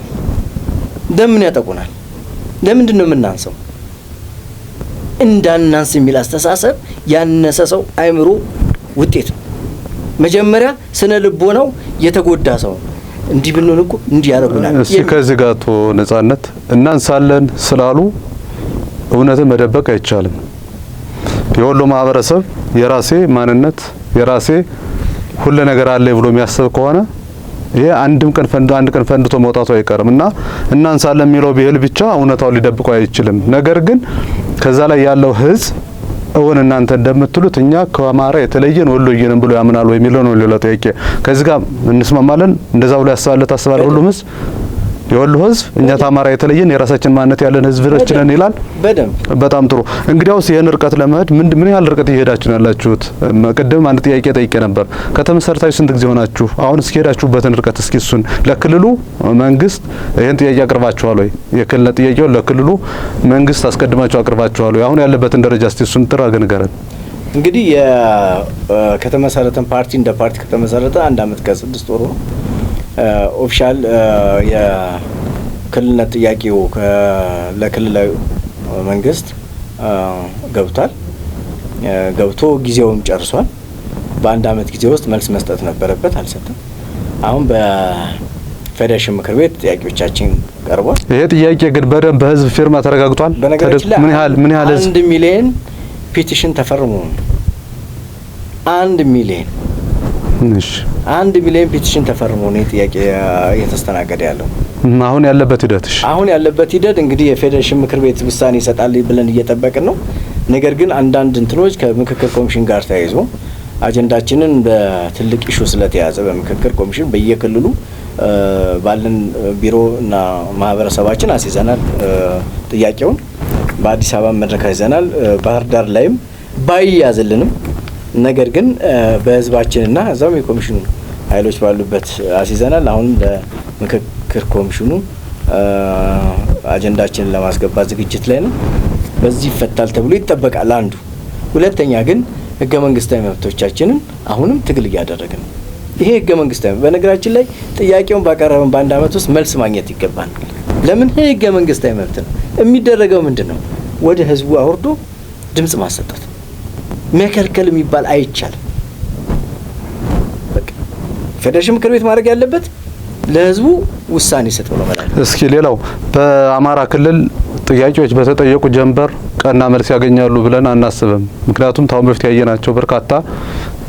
ለምን ያጠቁናል? ለምንድን ነው የምናንሰው? እንዳናንስ የሚል አስተሳሰብ ያነሰ ሰው አይምሮ ውጤት ነው። መጀመሪያ ስነ ልቦናው የተጎዳ ሰው እንዲህ ብንሆን እኮ እንዲህ ያደርጉናል። እስኪ ከዚህ ጋር ነጻነት እናንሳለን ስላሉ እውነትን መደበቅ አይቻልም። የወሎ ማህበረሰብ የራሴ ማንነት የራሴ ሁሉ ነገር አለ ብሎ የሚያስብ ከሆነ ይሄ አንድ ቀን ፈንድቶ መውጣቱ አይቀርም እና እናንሳለን የሚለው ብሄል ብቻ እውነታው ሊደብቀው አይችልም። ነገር ግን ከዛ ላይ ያለው ህዝብ እውን እናንተ እንደምትሉት እኛ ከአማራ የተለየን ወሎዬን ብሎ ያምናል ወይ የሚለው ነው ሌላ ጥያቄ። ከዚህ ጋር እንስማማለን? እንደዛ ብሎ ያስባለ ሁሉም ህዝብ የወሎ ህዝብ እኛ ከአማራ የተለየን የራሳችን ማንነት ያለን ህዝቦች ነን ይላል። በጣም ጥሩ። እንግዲያውስ ይሄን ርቀት ለመሄድ ምን ያህል ርቀት እየሄዳችሁ ነው ያላችሁት? ቅድም አንድ ጥያቄ ጠይቄ ነበር። ከተመሰረታችሁ ስንት ጊዜ ሆናችሁ? አሁን እስኪ ሄዳችሁበትን ርቀት እስኪ እሱን ለክልሉ መንግስት ይሄን ጥያቄ አቅርባችኋል ወይ? የክልል ጥያቄው ለክልሉ መንግስት አስቀድማችሁ አቅርባችኋል ወይ? አሁን ያለበትን ደረጃ እስቲ እሱን ጥራገ ንገረን። እንግዲህ ከተመሰረተን ፓርቲ እንደ ፓርቲ ከተመሰረተ 1 አመት ከ6 ወር ነው። ኦፊሻል የክልልነት ጥያቄው ለክልላዊ መንግስት ገብቷል። ገብቶ ጊዜውም ጨርሷል። በ1 አመት ጊዜ ውስጥ መልስ መስጠት ነበረበት፣ አልሰጠም። አሁን በፌዴሬሽን ምክር ቤት ጥያቄዎቻችን ቀርቧል። ይሄ ጥያቄ ግን በደንብ በህዝብ ፊርማ ተረጋግጧል። ምን ያህል 1 ሚሊዮን ፒቲሽን ተፈርሞ 1 ሚሊዮን 1 ሚሊዮን ፒቲሽን ተፈርሞ ነው ጥያቄ እየተስተናገደ ያለው። አሁን ያለበት ሂደት እንግዲህ የፌዴሬሽን ምክር ቤት ውሳኔ ይሰጣል ብለን እየጠበቅን ነው። ነገር ግን አንዳንድ እንትኖች ከምክክር ኮሚሽን ጋር ተያይዞ አጀንዳችንን በትልቅ ኢሹ ስለተያዘ በምክክር ኮሚሽን በየክልሉ ባለን ቢሮ እና ማህበረሰባችን አስይዘናል። ጥያቄውን በአዲስ አበባ መድረክ ይዘናል። ባህር ዳር ላይም ባይያዝልንም ነገር ግን በህዝባችንና እዛም የኮሚሽኑ ኃይሎች ባሉበት አስይዘናል። አሁን ለምክክር ኮሚሽኑ አጀንዳችንን ለማስገባት ዝግጅት ላይ ነው። በዚህ ይፈታል ተብሎ ይጠበቃል። አንዱ ሁለተኛ ግን ህገ መንግስታዊ መብቶቻችንን አሁንም ትግል እያደረግን ነው። ይሄ ህገ መንግስታዊ በነገራችን ላይ ጥያቄውን ባቀረበን በ1 አመት ውስጥ መልስ ማግኘት ይገባል። ለምን ህገ መንግስታዊ መብት ነው። የሚደረገው ምንድነው? ወደ ህዝቡ አውርዶ ድምጽ ማሰጠት መከልከል የሚባል አይቻልም። በቃ ፌዴሬሽን ምክር ቤት ማድረግ ያለበት ለህዝቡ ውሳኔ ሰጥ ብሎ ማለት ነው። እስኪ ሌላው በአማራ ክልል ጥያቄዎች በተጠየቁ ጀንበር ቀና መልስ ያገኛሉ ብለን አናስብም። ምክንያቱም ታውን በፊት ያየናቸው በርካታ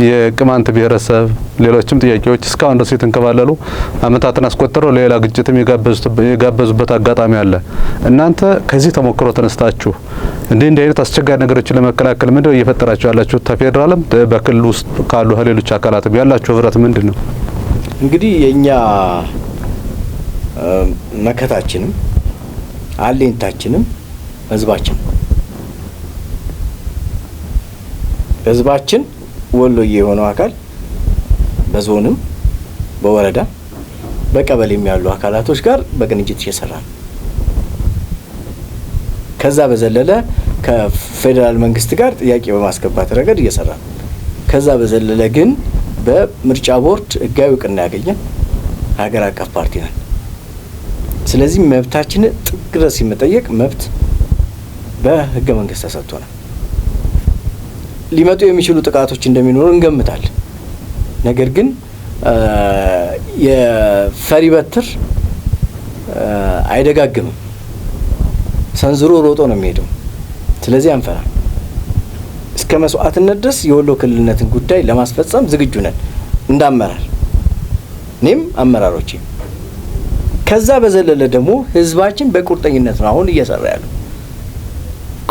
የቅማንት ብሔረሰብ ሌሎችም ጥያቄዎች እስካሁን ድረስ የተንከባለሉ አመታትን አስቆጥረው ሌላ ግጭትም የጋበዙበት አጋጣሚ አለ። እናንተ ከዚህ ተሞክሮ ተነስታችሁ እንዲህ አይነት አስቸጋሪ ነገሮችን ለመከላከል ምንድነው እየፈጠራችሁ ያላችሁ? ተፌደራልም በክልል ውስጥ ካሉ ሌሎች አካላትም ያላችሁ ህብረት ምንድነው? እንግዲህ የኛ መከታችንም አለኝታችንም ህዝባችን ወሎዬ የሆነው አካል በዞንም በወረዳ በቀበሌም ያሉ አካላቶች ጋር በቅንጅት እየሰራ ነው። ከዛ በዘለለ ከፌዴራል መንግስት ጋር ጥያቄ በማስገባት ረገድ እየሰራ ነው። ከዛ በዘለለ ግን በምርጫ ቦርድ ህጋዊ እውቅና ያገኘ ሀገር አቀፍ ፓርቲ ነን። ስለዚህ መብታችንን ጥግ ድረስ የመጠየቅ መብት በህገ መንግስት ተሰጥቶናል። ሊመጡ የሚችሉ ጥቃቶች እንደሚኖሩ እንገምታለን። ነገር ግን የፈሪ በትር አይደጋግምም፣ ሰንዝሮ ሮጦ ነው የሚሄደው። ስለዚህ አንፈራ። እስከ መስዋዕትነት ድረስ የወሎ ክልልነትን ጉዳይ ለማስፈጸም ዝግጁ ነን እንዳመራር፣ እኔም አመራሮቼ። ከዛ በዘለለ ደግሞ ህዝባችን በቁርጠኝነት ነው አሁን እየሰራ ያለው።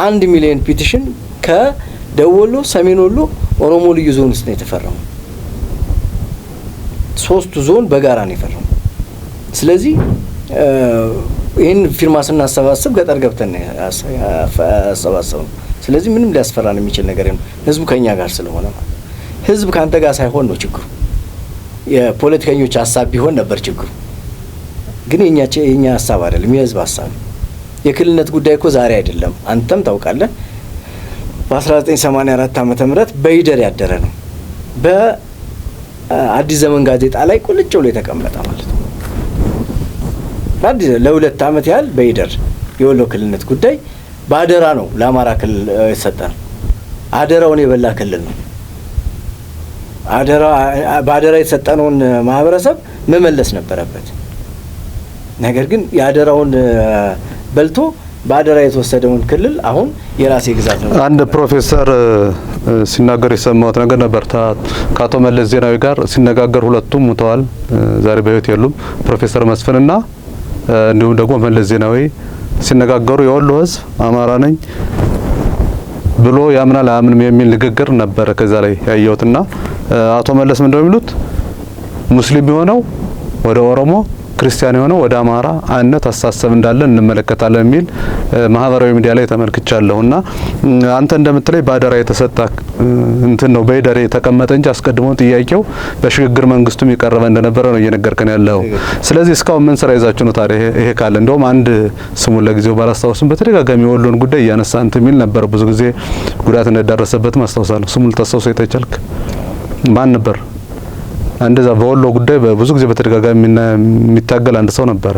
1 ሚሊዮን ፒቲሽን ከደቡብ ወሎ፣ ሰሜን ወሎ፣ ኦሮሞ ልዩ ዞን ውስጥ ነው የተፈረመው። 3ቱ ዞን በጋራ ነው የፈረመው። ስለዚህ ይህን ፊርማ ስናሰባስብ ገጠር ገብተን ነው ያሰባሰብነው። ስለዚህ ምንም ሊያስፈራን የሚችል ነገር የለም። ህዝቡ ከኛ ጋር ስለሆነ ማለት ህዝብ ካንተ ጋር ሳይሆን ነው ችግሩ። የፖለቲከኞች ሀሳብ ቢሆን ነበር ችግሩ። ግን የኛ ሀሳብ አይደለም፣ የህዝብ ሀሳብ ነው። የክልልነት ጉዳይ እኮ ዛሬ አይደለም፣ አንተም ታውቃለህ። በ1984 ዓመተ ምህረት በይደር ያደረ ነው። በአዲስ ዘመን ጋዜጣ ላይ ቁልጭ ብሎ የተቀመጠ ማለት ነው። ለ2 ዓመት ያህል በይደር የወሎ ክልልነት ጉዳይ በአደራ ነው ለአማራ ክልል የተሰጠ ነው። አደራውን የበላ ክልል ነው። በአደራ የተሰጠነውን ማህበረሰብ መመለስ ነበረበት። ነገር ግን የአደራውን በልቶ በአደራ የተወሰደውን ክልል አሁን የራሴ ግዛት ነው። አንድ ፕሮፌሰር ሲናገር የሰማሁት ነገር ነበር። ከአቶ መለስ ዜናዊ ጋር ሲነጋገር ሁለቱም ሙተዋል፣ ዛሬ በህይወት የሉም። ፕሮፌሰር መስፍንና እንዲሁም ደግሞ መለስ ዜናዊ ሲነጋገሩ የወሎ ህዝብ አማራ ነኝ ብሎ ያምናል አያምንም የሚል ንግግር ነበር ከዛ ላይ ያየሁትና አቶ መለስ ምንድነው የሚሉት ሙስሊም የሆነው ወደ ኦሮሞ ክርስቲያን የሆነው ወደ አማራ አይነት አስተሳሰብ እንዳለ እንመለከታለን የሚል ማህበራዊ ሚዲያ ላይ ተመልክቻለሁና አንተ እንደምትለይ ባደራ የተሰጣ እንትን ነው በይደር የተቀመጠ እንጂ አስቀድሞ ጥያቄው በሽግግር መንግስቱም የቀረበ እንደነበረ ነው እየነገርከን ያለው። ስለዚህ እስካሁን ምን ስራ ይዛችሁ ነው ታዲያ ይሄ ካለ እንደውም አንድ ስሙን ለጊዜው ባላስታውስም በተደጋጋሚ ወሎን ጉዳይ እያነሳ እንትን የሚል ነበር ብዙ ጊዜ ጉዳት እንደደረሰበት ማስታወሳለሁ። ስሙን ልታስታውሰው የተቻልክ ማን ነበር? እንደዛ በወሎ ጉዳይ በብዙ ጊዜ በተደጋጋሚ የሚታገል አንድ ሰው ነበረ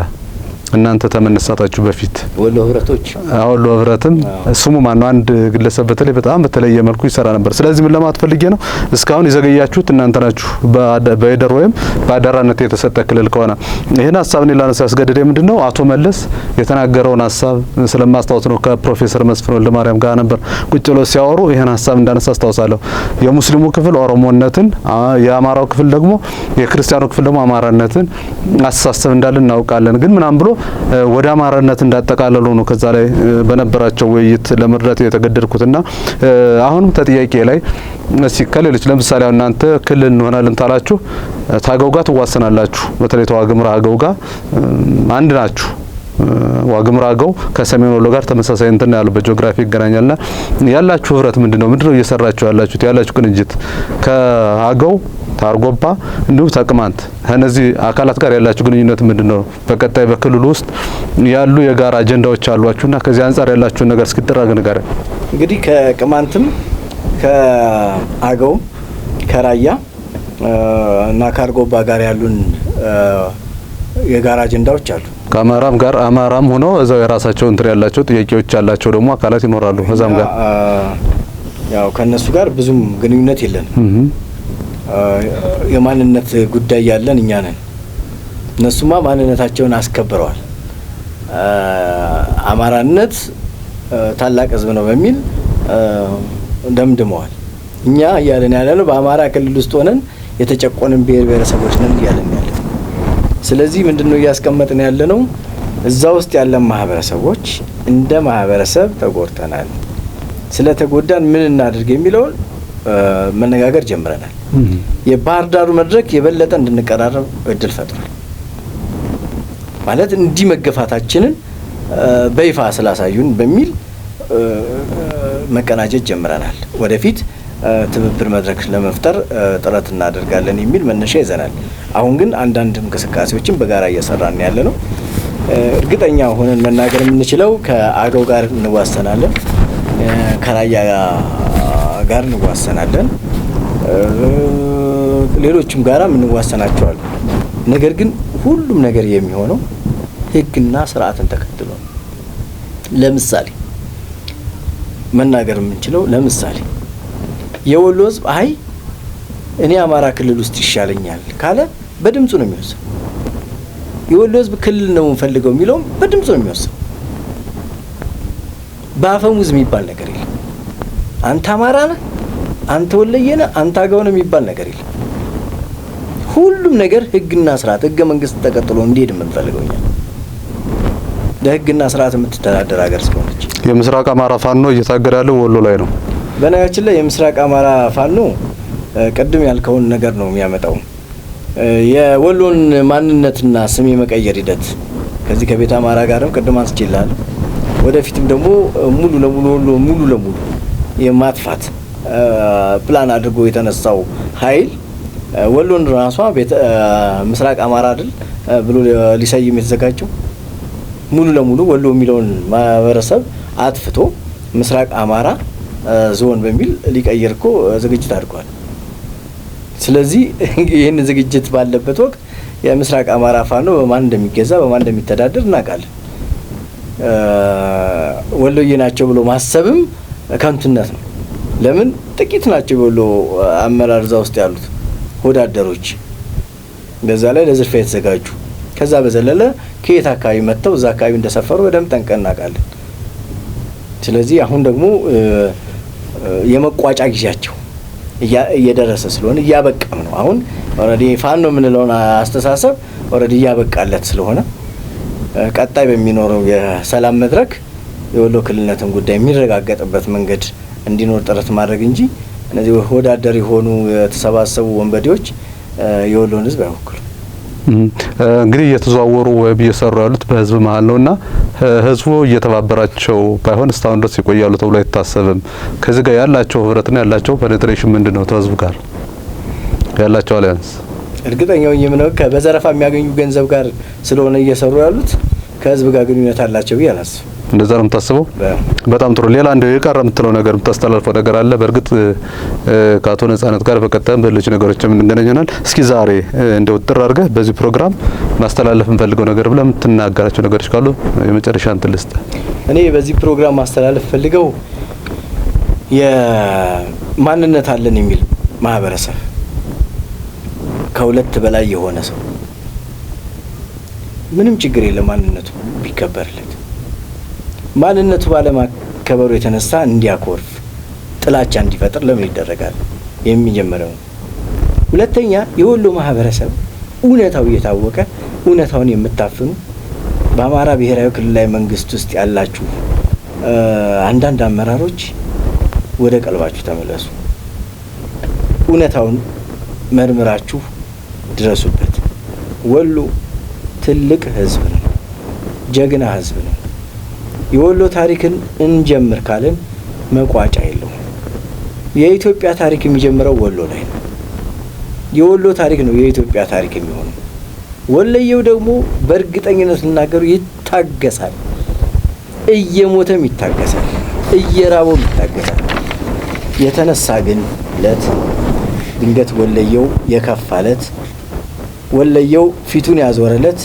እናንተ ተመነሳታችሁ በፊት ወሎ ህብረቶች ወሎ ህብረትም ስሙ ማን ነው አንድ ግለሰብ በተለይ በጣም በተለየ መልኩ ይሰራ ነበር። ስለዚህ ምን ለማለት ፈልጌ ነው እስካሁን ይዘገያችሁት እናንተ ናችሁ በይደር ወይም ባደራነት የተሰጠ ክልል ከሆነ ይሄን ሐሳብ ነው ላነሳ ያስገደደ ምንድነው አቶ መለስ የተናገረውን ሐሳብ ስለማስታወስ ነው። ከፕሮፌሰር መስፍን ወልደማርያም ጋር ነበር ቁጭ ብለው ሲያወሩ ይሄን ሐሳብ እንዳነሳ አስታውሳለሁ። የሙስሊሙ ክፍል ኦሮሞነትን የአማራው ክፍል ደግሞ የክርስቲያኑ ክፍል ደግሞ አማራነትን አስተሳሰብ እንዳለ እናውቃለን ግን ምናም ብሎ ወደ አማራነት እንዳጠቃለሉ ነው ከዛ ላይ በነበራቸው ውይይት ለመረዳት የተገደድኩትና አሁንም ተጥያቄ ላይ ሲከለልች ለምሳሌ እናንተ ክልል እንሆናለን ታላችሁ ታገው ጋር ትዋሰናላችሁ በተለይ ተዋግምራ አገው ጋር አንድ ናችሁ። ዋግምራ አገው ከሰሜን ወሎ ጋር ተመሳሳይ እንትን ያለው በጂኦግራፊ ይገናኛልና ያላችሁ ህብረት ምንድነው እየሰራችሁ ያላችሁት ያላችሁ ቅንጅት ከአገው ታርጎባ እንዲሁም ተቅማንት እነዚህ አካላት ጋር ያላችሁ ግንኙነት ምንድነው? በቀጣይ በክልሉ ውስጥ ያሉ የጋራ አጀንዳዎች አሏችሁና ከዚህ አንፃር ያላችሁን ነገር እስኪደረግ ነገር እንግዲህ ከቅማንትም ከአገው ከራያ እና ካርጎባ ጋር ያሉን የጋራ አጀንዳዎች አሉ። ከአማራም ጋር አማራም ሆኖ እዛው የራሳቸው እንትን ያላቸው ጥያቄዎች ያላቸው ደግሞ አካላት ይኖራሉ። እዛም ጋር ያው ከነሱ ጋር ብዙም ግንኙነት የለንም። የማንነት ጉዳይ ያለን እኛ ነን። እነሱማ ማንነታቸውን አስከብረዋል። አማራነት ታላቅ ህዝብ ነው በሚል ደምድመዋል። እኛ እያለን ያለነው በአማራ ክልል ውስጥ ሆነን የተጨቆንን ብሔር ብሔረሰቦች ነን እያለን ያለን። ስለዚህ ምንድነው እያስቀመጥን ያለነው እዛ ውስጥ ያለን ማህበረሰቦች እንደ ማህበረሰብ ተጎድተናል። ስለተጎዳን ምን እናድርግ የሚለውን መነጋገር ጀምረናል። የባህር ዳሩ መድረክ የበለጠ እንድንቀራረብ እድል ፈጥሯል። ማለት እንዲህ መገፋታችንን በይፋ ስላሳዩን በሚል መቀናጀት ጀምረናል። ወደፊት ትብብር መድረክ ለመፍጠር ጥረት እናደርጋለን የሚል መነሻ ይዘናል። አሁን ግን አንዳንድ እንቅስቃሴዎችን በጋራ እየሰራን ያለ ነው። እርግጠኛ ሆነን መናገር የምንችለው ከአገው ጋር እንዋሰናለን፣ ከራያ ጋር እንዋሰናለን፣ ሌሎችም ጋራ እንዋሰናቸዋለን። ነገር ግን ሁሉም ነገር የሚሆነው ህግና ስርዓትን ተከትሎ ነው። ለምሳሌ መናገር የምንችለው ለምሳሌ የወሎ ህዝብ አይ እኔ አማራ ክልል ውስጥ ይሻለኛል ካለ በድምጹ ነው የሚወስነው። የወሎ ህዝብ ክልል ነው የምፈልገው የሚለው በድምጹ ነው የሚወስነው። በአፈሙዝ የሚባል ነገር የለም። አንተ አማራ ነህ፣ አንተ ወለየ ነህ፣ አንተ አገው ነህ የሚባል ነገር የለም። ሁሉም ነገር ህግና ስርዓት ህገ መንግስት ተከትሎ እንዲሄድ የምንፈልገው እኛ ለህግና ስርዓት የምትተዳደር ሀገር ስለሆነች። የምስራቅ አማራ ፋኖ እየታገደ ያለው ወሎ ላይ ነው። በነገራችን ላይ የምስራቅ አማራ ፋኖ ቅድም ያልከውን ነገር ነው የሚያመጣው። የወሎን ማንነትና ስም የመቀየር ሂደት ከዚህ ከቤተ አማራ ጋርም ቅድም አንስቼልሃል። ወደፊትም ደግሞ ሙሉ ለሙሉ የማጥፋት ፕላን አድርጎ የተነሳው ኃይል ወሎን ራሷ ምስራቅ አማራ አይደል ብሎ ሊሰይም የተዘጋጀው ሙሉ ለሙሉ ወሎ የሚለውን ማህበረሰብ አጥፍቶ ምስራቅ አማራ ዞን በሚል ሊቀየር እኮ ዝግጅት አድርጓል። ስለዚህ ይህን ዝግጅት ባለበት ወቅት የምስራቅ አማራ ፋኖ በማን እንደሚገዛ በማን እንደሚተዳደር እናውቃለን። ወሎዬ ናቸው ብሎ ማሰብም ከንቱነት ነው። ለምን ጥቂት ናቸው ወሎ አመራር እዛ ውስጥ ያሉት ወዳደሮች በዛ ላይ ለዝርፊያ የተዘጋጁ። ከዛ በዘለለ ከየት አካባቢ መጥተው እዛ አካባቢ እንደሰፈሩ በደንብ ጠንቅቀን እናውቃለን። ስለዚህ አሁን ደግሞ የመቋጫ ጊዜያቸው እየደረሰ ስለሆነ እያበቃም ነው። አሁን ኦሬዲ ፋኖ የምንለውን አስተሳሰብ ኦሬዲ እያበቃለት ስለሆነ ቀጣይ በሚኖረው የሰላም መድረክ የወሎ ክልልነትን ጉዳይ የሚረጋገጥበት መንገድ እንዲኖር ጥረት ማድረግ እንጂ እነዚህ ወዳደር የሆኑ የተሰባሰቡ ወንበዴዎች የወሎን ህዝብ አይወክሉም። እንግዲህ እየተዘዋወሩ ወይም እየሰሩ ያሉት በህዝብ መሀል ነውና ህዝቡ እየተባበራቸው ባይሆን እስካሁን ድረስ ይቆያሉ ተብሎ አይታሰብም። ከዚህ ጋር ያላቸው ህብረትና ያላቸው ፔኔትሬሽን ምንድነው? ከህዝብ ጋር ያላቸው አሊያንስ እርግጠኛው የምነው በዘረፋ የሚያገኙ ገንዘብ ጋር ስለሆነ እየሰሩ ያሉት ከህዝብ ጋር ግንኙነት አላቸው ብዬ አላስብም። እንደዛ ነው የምታስበው? በጣም ጥሩ። ሌላ እንደው የቀረ የምትለው ነገር የምታስተላልፈው ነገር አለ? በእርግጥ ከአቶ ነጻነት ጋር በቀጣይም በሌሎች ነገሮችም እንገናኛለን። እስኪ ዛሬ እንደው ጥር አድርገህ በዚህ ፕሮግራም ማስተላለፍ እንፈልገው ነገር ብለህ የምትናገራቸው ነገሮች ካሉ የመጨረሻ እንትን ልስጥ። እኔ በዚህ ፕሮግራም ማስተላለፍ ፈልገው የማንነት አለን የሚል ማህበረሰብ ከሁለት በላይ የሆነ ሰው ምንም ችግር የለም ማንነቱ ቢከበርለት፣ ማንነቱ ባለማከበሩ የተነሳ እንዲያኮርፍ ጥላቻ እንዲፈጥር ለምን ይደረጋል? የሚጀምረው። ሁለተኛ የወሎ ማህበረሰብ እውነታው እየታወቀ እውነታውን የምታፍኑ በአማራ ብሔራዊ ክልላዊ መንግስት ውስጥ ያላችሁ አንዳንድ አመራሮች ወደ ቀልባችሁ ተመለሱ። እውነታውን መርምራችሁ ድረሱበት። ወሎ ትልቅ ህዝብ ነው፣ ጀግና ህዝብ ነው። የወሎ ታሪክን እንጀምር ካልን መቋጫ የለውም። የኢትዮጵያ ታሪክ የሚጀምረው ወሎ ላይ ነው። የወሎ ታሪክ ነው የኢትዮጵያ ታሪክ የሚሆነው። ወለየው ደግሞ በእርግጠኝነት ልናገሩ ይታገሳል፣ እየሞተም ይታገሳል፣ እየራበውም ይታገሳል። የተነሳ ግን ለት ድንገት ወለየው የከፋለት ወለየው ፊቱን ያዞረለት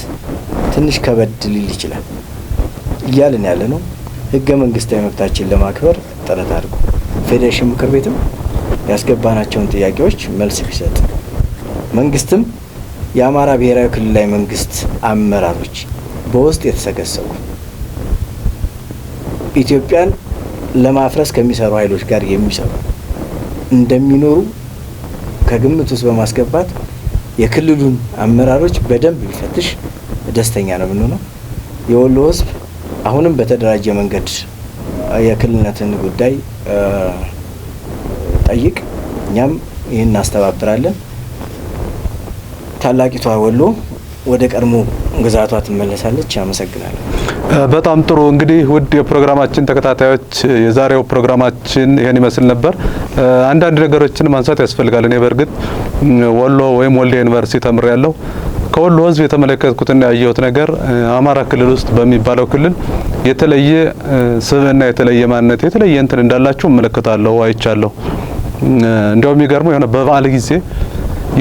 ትንሽ ከበድ ሊል ይችላል እያልን ያለ ነው። ህገ መንግስታዊ መብታችን ለማክበር ጥረት አድርጉ። ፌዴሬሽን ምክር ቤትም ያስገባናቸውን ጥያቄዎች መልስ ቢሰጥ፣ መንግስትም የአማራ ብሔራዊ ክልላዊ መንግስት አመራሮች በውስጥ የተሰገሰጉ ኢትዮጵያን ለማፍረስ ከሚሰሩ ኃይሎች ጋር የሚሰሩ እንደሚኖሩ ከግምት ውስጥ በማስገባት የክልሉን አመራሮች በደንብ ቢፈትሽ ደስተኛ ነው የምንሆነው። የወሎ ህዝብ አሁንም በተደራጀ መንገድ የክልልነትን ጉዳይ ጠይቅ፣ እኛም ይህን እናስተባብራለን። ታላቂቷ ወሎ ወደ ቀድሞ ግዛቷ ትመለሳለች። አመሰግናለሁ። በጣም ጥሩ። እንግዲህ ውድ የፕሮግራማችን ተከታታዮች የዛሬው ፕሮግራማችን ይሄን ይመስል ነበር። አንዳንድ ነገሮችን ማንሳት ያስፈልጋል። እኔ በእርግጥ ወሎ ወይም ወልዲያ ዩኒቨርሲቲ ተምሬያለሁ። ከወሎ ህዝብ የተመለከትኩትና ያየሁት ነገር አማራ ክልል ውስጥ በሚባለው ክልል የተለየ ስብዕና፣ የተለየ ማንነት፣ የተለየ እንትን እንዳላችሁ እመለከታለሁ፣ አይቻለሁ። እንደውም የሚገርመው የሆነ በበዓል ጊዜ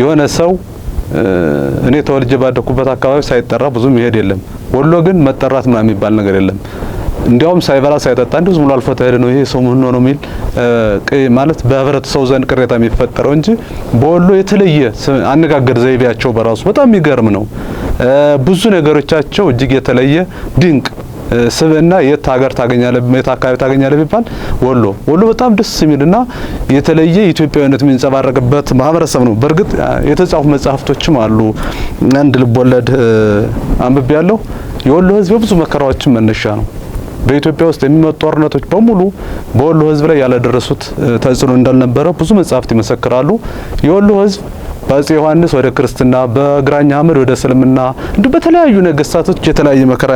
የሆነ ሰው እኔ ተወልጄ ባደኩበት አካባቢ ሳይጠራ ብዙም ይሄድ የለም። ወሎ ግን መጠራት ምናምን የሚባል ነገር የለም። እንዲያውም ሳይበላ ሳይጠጣ እንደው ዝም ብሎ አልፎ ተሄደ ነው ይሄ ሰው ምን ነው የሚል ማለት በህብረተሰቡ ዘንድ ቅሬታ የሚፈጠረው እንጂ በወሎ የተለየ አነጋገር ዘይቤያቸው በራሱ በጣም የሚገርም ነው። ብዙ ነገሮቻቸው እጅግ የተለየ ድንቅ ስብዕና የት ሀገር ታገኛለህ፣ የት አካባቢ ታገኛለህ ቢባል ወሎ በጣም ደስ የሚልና የተለየ ኢትዮጵያዊነት የሚንጸባረቅበት ማህበረሰብ ነው። በእርግጥ የተጻፉ መጽሐፍቶችም አሉ። አንድ ልቦለድ አንብቤያለሁ። የወሎ ህዝብ ብዙ መከራዎችን መነሻ ነው። በኢትዮጵያ ውስጥ የሚመጡ ጦርነቶች በሙሉ በወሎ ህዝብ ላይ ያለደረሱት ተጽዕኖ እንዳልነበረ ብዙ መጽሐፍት ይመሰክራሉ። የወሎ ህዝብ በአፄ ዮሐንስ ወደ ክርስትና፣ በግራኝ አህመድ ወደ እስልምና እንዲሁ በተለያዩ ነገስታቶች የተለያየ መከራ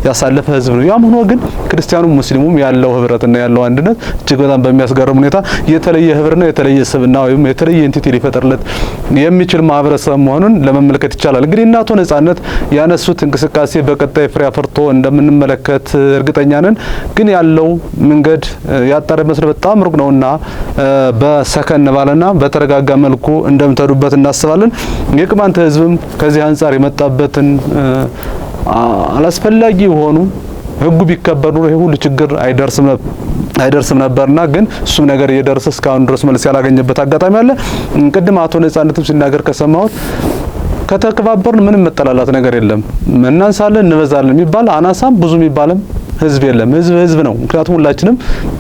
ያሳለፈ ህዝብ ነው። ያም ሆኖ ግን ክርስቲያኑም ሙስሊሙም ያለው ህብረትና ያለው አንድነት እጅግ በጣም በሚያስገርም ሁኔታ የተለየ ህብርና የተለየ ስብዕና ወይም የተለየ ኤንቲቲ ሊፈጥርለት የሚችል ማህበረሰብ መሆኑን ለመመልከት ይቻላል። እንግዲህ እናቶ ነጻነት ያነሱት እንቅስቃሴ በቀጣይ ፍሬ አፍርቶ እንደምንመለከት እርግጠኛ ነን። ግን ያለው መንገድ ያጣረ መስለ በጣም ሩቅ ነውና በሰከን ባለና በተረጋጋ መልኩ እንደምትሄዱበት እናስባለን። የቅማንት ህዝብም ከዚህ አንጻር የመጣበትን አላስፈላጊ የሆኑ ህጉ ቢከበር ኑሮ ይሄ ሁሉ ችግር አይደርስም ነበርና ግን እሱም ነገር እየደረሰ እስካሁን ድረስ መልስ ያላገኘበት አጋጣሚ አለ። ቅድም አቶ ነጻነትም ሲናገር ከሰማሁት ከተከባበርን ምንም መጠላላት ነገር የለም፣ እናንሳለን እንበዛለን የሚባል አናሳም ብዙ የሚባልም ህዝብ የለም። ህዝብ ነው። ምክንያቱም ሁላችንም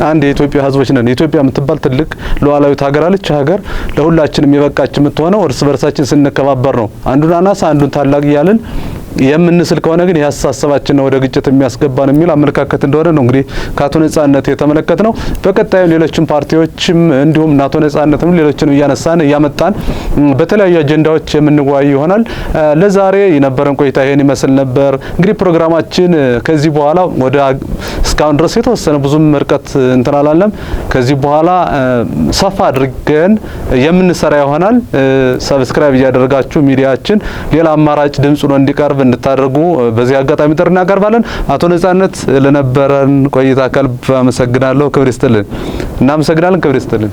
አንድ የኢትዮጵያ ህዝቦች ነን። ኢትዮጵያ የምትባል ትልቅ ሉዓላዊት ሀገር አለች። ሀገር ለሁላችንም የበቃች የምትሆነው እርስ በርሳችን ስንከባበር ነው። አንዱን አናሳ አንዱን ታላቅ እያልን የምንስል ከሆነ ግን ያሳሰባችን ወደ ግጭት የሚያስገባን የሚል አመለካከት እንደሆነ ነው እንግዲህ ከአቶ ነጻነት የተመለከትነው። በቀጣዩ ሌሎችም ፓርቲዎችም እንዲሁም አቶ ነጻነትም ሌሎችንም እያመጣን በተለያዩ አጀንዳዎች የምንወያይ ይሆናል። ለዛሬ የነበረን ቆይታ ይሄን ይመስል ነበር። እንግዲህ ፕሮግራማችን ከዚህ በኋላ ወደ እስካሁን ድረስ የተወሰነ ብዙም ርቀት እንትን አላለም። ከዚህ በኋላ ሰፋ አድርገን የምንሰራ ይሆናል። ሰብስክራይብ እያደረጋችሁ ሚዲያችን ሌላ አማራጭ ድምጽ ነው እንዲቀርብ እንድታደርጉ በዚህ አጋጣሚ ጥሪ እናቀርባለን። አቶ ነጻነት ለነበረን ቆይታ ከልብ አመሰግናለሁ። ክብር ይስጥልን። እናመሰግናለን። ክብር ይስጥልን።